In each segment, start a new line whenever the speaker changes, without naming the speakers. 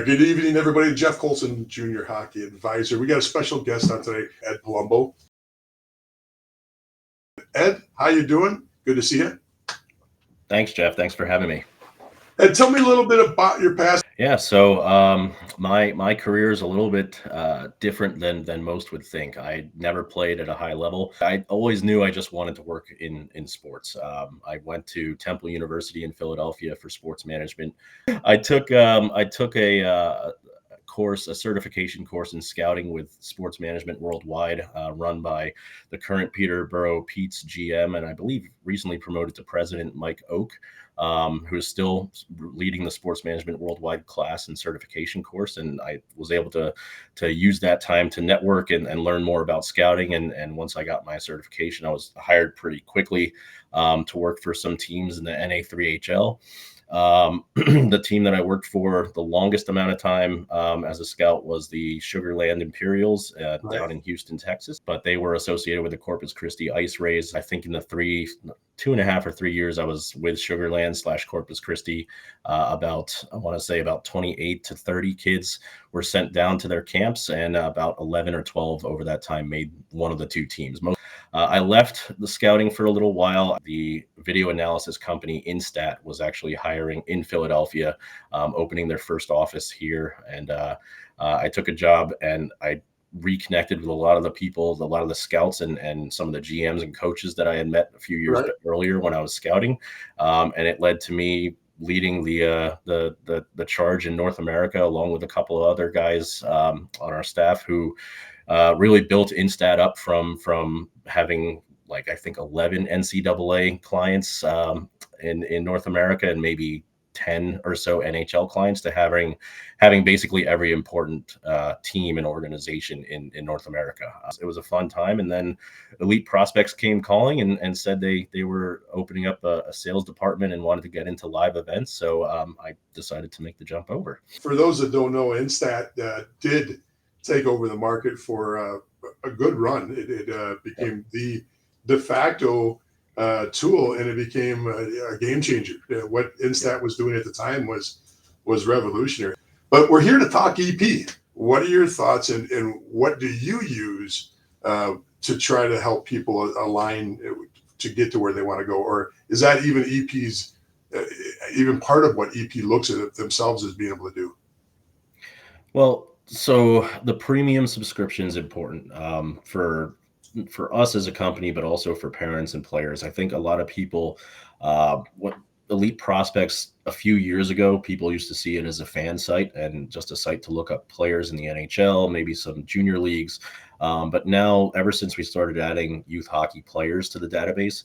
Good evening, everybody. Jeff Colson, Junior Hockey Advisor. We got a special guest on today, Ed Polumbo. Ed, how you doing? Good to see you.
Thanks, Jeff. Thanks for having me.
Ed, tell me a little bit about your past.
Yeah, so my career is a little bit different than most would think. I never played at a high level. I always knew I just wanted to work in sports. I went to Temple University in Philadelphia for sports management. I took a course, a certification course in scouting with sports management worldwide, run by the current Peterborough Pete's GM, and I believe recently promoted to president, Mike Oak, who is still leading the sports management worldwide class and certification course. And I was able to use that time to network and learn more about scouting. And once I got my certification, I was hired pretty quickly to work for some teams in the NA3HL. The team that I worked for the longest amount of time as a scout was the Sugar Land Imperials down in Houston, Texas. But they were associated with the Corpus Christi Ice Rays. I think in the 2.5 or 3 years I was with Sugar Land / Corpus Christi, I want to say about 28 to 30 kids were sent down to their camps, and about 11 or 12 over that time made one of the two teams. I left the scouting for a little while. The video analysis company Instat was actually hiring in Philadelphia, opening their first office here. And I took a job, and I reconnected with a lot of the people, a lot of the scouts and some of the GMs and coaches that I had met a few years earlier when I was scouting. And it led to me leading the charge in North America, along with a couple of other guys on our staff who really built Instat up from having, like, I think 11 NCAA clients in North America and maybe 10 or so NHL clients to having basically every important team and organization in North America. It was a fun time. And then Elite Prospects came calling and said they were opening up a sales department and wanted to get into live events. So I decided to make the jump over.
For those that don't know, Instat did take over the market for a good run. It became the de facto tool, and it became a game changer. What Instat was doing at the time was revolutionary. But we're here to talk EP. What are your thoughts, and what do you use to try to help people align to get to where they want to go? Or is that even EP's even part of what EP looks at themselves as being able to do?
Well, so the premium subscription is important for us as a company, but also for parents and players. I think a lot of people, what Elite Prospects a few years ago, people used to see it as a fan site and just a site to look up players in the NHL, maybe some junior leagues. But now, ever since we started adding youth hockey players to the database,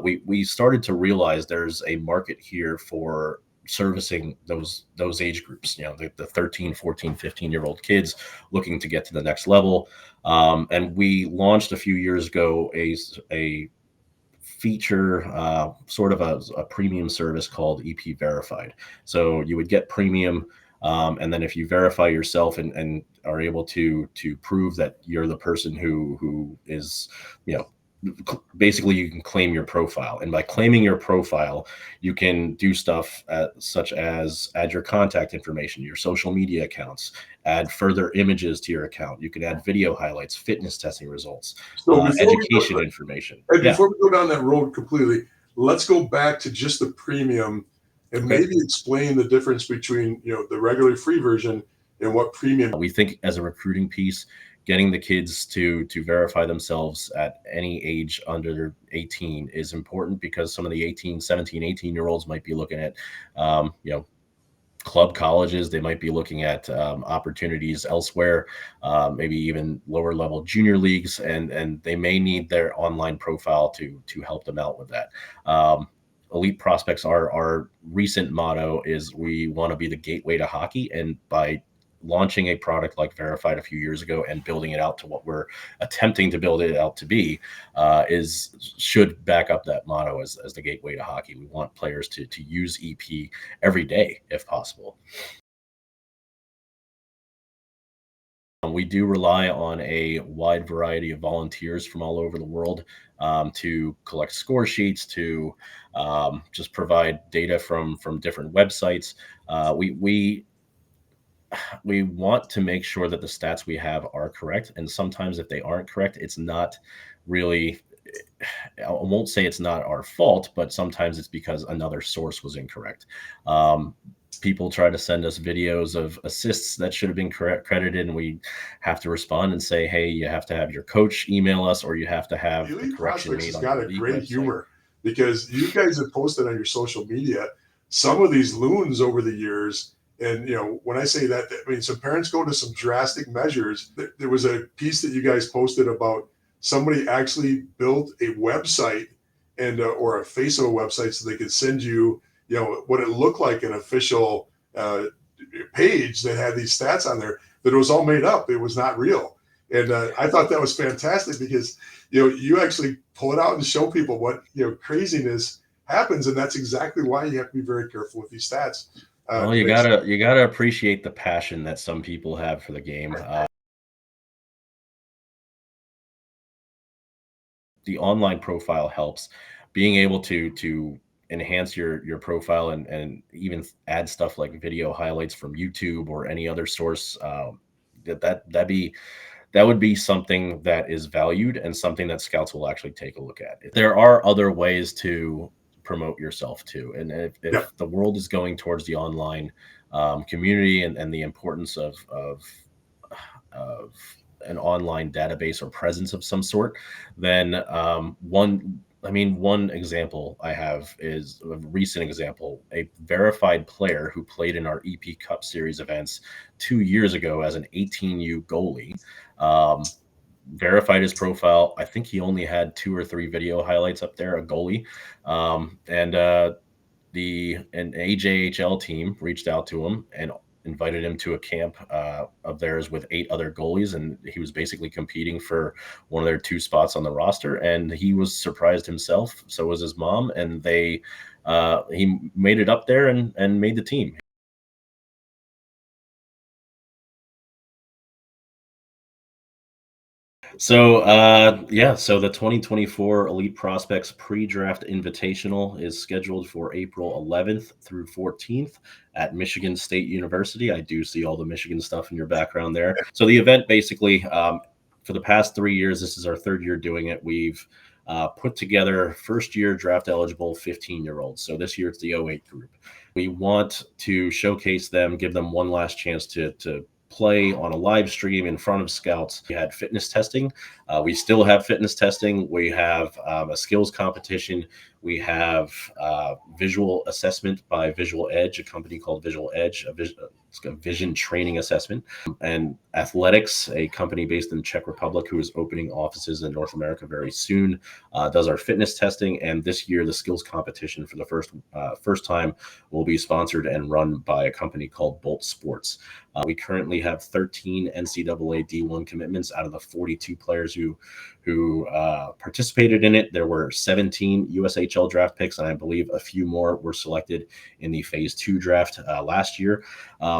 we started to realize there's a market here for servicing those age groups, the 13, 14, 15-year-old kids looking to get to the next level. And we launched a few years ago a feature, sort of a premium service called EP Verified. So you would get premium, and then if you verify yourself and are able to prove that you're the person who is, basically you can claim your profile. And by claiming your profile, you can do stuff such as add your contact information, your social media accounts, add further images to your account. You can add video highlights, fitness testing results, education information.
And before we go down that road completely, let's go back to just the premium and maybe explain the difference between, the regular free version and what premium.
We think as a recruiting piece, getting the kids to verify themselves at any age under 18 is important, because some of the 17, 18-year-olds might be looking at, club colleges. They might be looking at opportunities elsewhere, maybe even lower level junior leagues, and they may need their online profile to help them out with that. Elite Prospects, our recent motto is we want to be the gateway to hockey, and by launching a product like Verified a few years ago and building it out to what we're attempting to build it out to be, should back up that motto as the gateway to hockey. We want players to use EP every day if possible. We do rely on a wide variety of volunteers from all over the world to collect score sheets, to just provide data from different websites. We we want to make sure that the stats we have are correct. And sometimes if they aren't correct, it's not really, I won't say it's not our fault, but sometimes it's because another source was incorrect. People try to send us videos of assists that should have been credited, and we have to respond and say, hey, you have to have your coach email us, or you have to have the
Elite
correction
Prospects
made
has
on your
got a
league
great
website.
humor because you guys have posted on your social media some of these loons over the years. And, when I say that, I mean, some parents go to some drastic measures. There was a piece that you guys posted about somebody actually built a website and or a face of a website so they could send you, what it looked like an official page that had these stats on there, that it was all made up. It was not real. And I thought that was fantastic because, you actually pull it out and show people what, craziness happens. And that's exactly why you have to be very careful with these stats.
Well, you gotta appreciate the passion that some people have for the game. The online profile helps. Being able to enhance your profile and even add stuff like video highlights from YouTube or any other source, that would be something that is valued and something that scouts will actually take a look at. There are other ways to promote yourself too, and if the world is going towards the online community and the importance of an online database or presence of some sort, then one example I have is a recent example, a verified player who played in our EP Cup Series events 2 years ago as an 18U goalie. Verified his profile. I think he only had 2 or 3 video highlights up there, a goalie. And an AJHL team reached out to him and invited him to a camp of theirs with 8 other goalies, and he was basically competing for one of their 2 spots on the roster. And he was surprised himself. So was his mom, and he made it up there and made the team. So so the 2024 Elite Prospects Pre-Draft Invitational is scheduled for April 11th through 14th at Michigan State University. I do see all the Michigan stuff in your background there. So the event basically, for the past 3 years, this is our 3rd year doing it. We've put together first-year draft-eligible 15-year-olds. So this year it's the 08 group. We want to showcase them, give them one last chance to play on a live stream in front of scouts. We had fitness testing. We still have fitness testing. We have a skills competition. We have visual assessment by Visual Edge, a company called Visual Edge, it's a vision training assessment, and athletics, a company based in the Czech Republic who is opening offices in North America very soon, does our fitness testing. And this year, the skills competition for the first time will be sponsored and run by a company called Bolt Sports. We currently have 13 NCAA D1 commitments out of the 42 players who participated in it. There were 17 USHL draft picks, and I believe a few more were selected in the Phase 2 draft last year.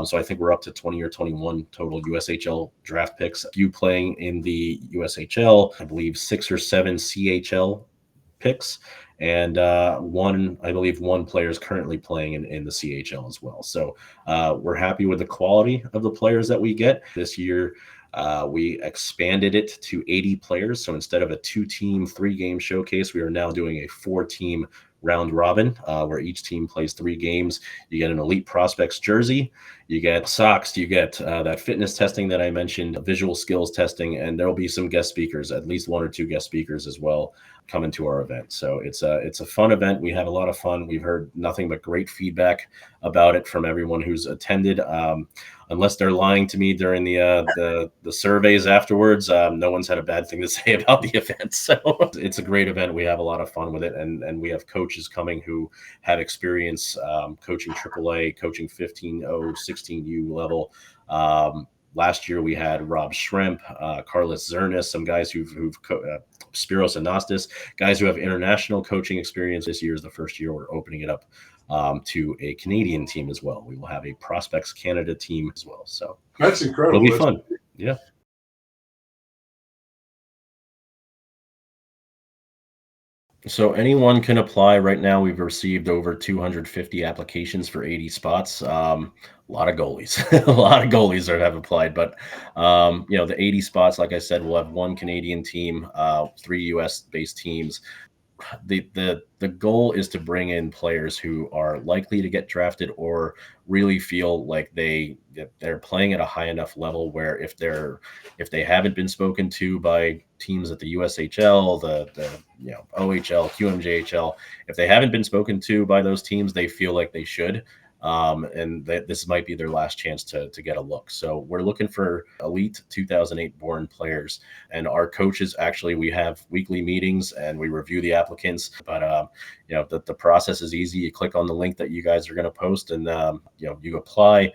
So I think we're up to 20 or 21 total USHL draft picks. A few playing in the USHL, I believe 6 or 7 CHL picks, and one player is currently playing in the CHL as well. So we're happy with the quality of the players that we get. This year, we expanded it to 80 players. So instead of a 2-team, 3-game showcase, we are now doing a 4-team round robin, where each team plays 3 games. You get an Elite Prospects jersey, you get socks, you get that fitness testing that I mentioned, visual skills testing, and there will be some guest speakers, at least 1 or 2 guest speakers as well, coming to our event. So it's a fun event. We have a lot of fun. We've heard nothing but great feedback about it from everyone who's attended. Unless they're lying to me during the surveys afterwards, no one's had a bad thing to say about the event. So it's a great event. We have a lot of fun with it, and we have coaches coming who have experience coaching AAA, coaching 15-0, 16U level. Last year we had Rob Schremp, Carlos Zernis, some guys who've Spiros Anastas, guys who have international coaching experience. This year is the first year we're opening it up to a Canadian team as well. We will have a Prospects Canada team as well. So
that's incredible.
It'll be fun. Yeah. So anyone can apply right now. We've received over 250 applications for 80 spots. A lot of goalies, a lot of goalies that have applied. But the 80 spots, like I said, we'll have one Canadian team, three U.S. based teams. The goal is to bring in players who are likely to get drafted or really feel like they're playing at a high enough level where if they haven't been spoken to by teams at the USHL, the OHL, QMJHL, if they haven't been spoken to by those teams, they feel like they should. And that this might be their last chance to get a look. So we're looking for elite 2008 born players, and our coaches actually, we have weekly meetings and we review the applicants. But the process is easy. You click on the link that you guys are going to post, and you apply.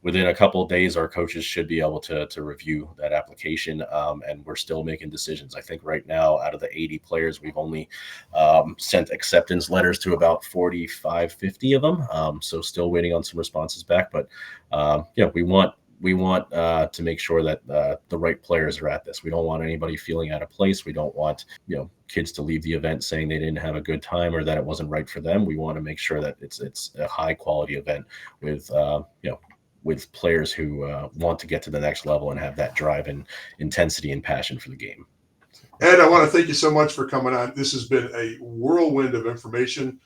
Within a couple of days, our coaches should be able to review that application, and we're still making decisions. I think right now, out of the 80 players, we've only sent acceptance letters to about 45, 50 of them. So still waiting on some responses back. But we want to make sure that the right players are at this. We don't want anybody feeling out of place. We don't want kids to leave the event saying they didn't have a good time or that it wasn't right for them. We want to make sure that it's a high quality event with players who want to get to the next level and have that drive and intensity and passion for the game.
Ed, I want to thank you so much for coming on. This has been a whirlwind of information.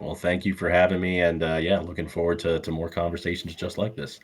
Well, thank you for having me, and looking forward to more conversations just like this.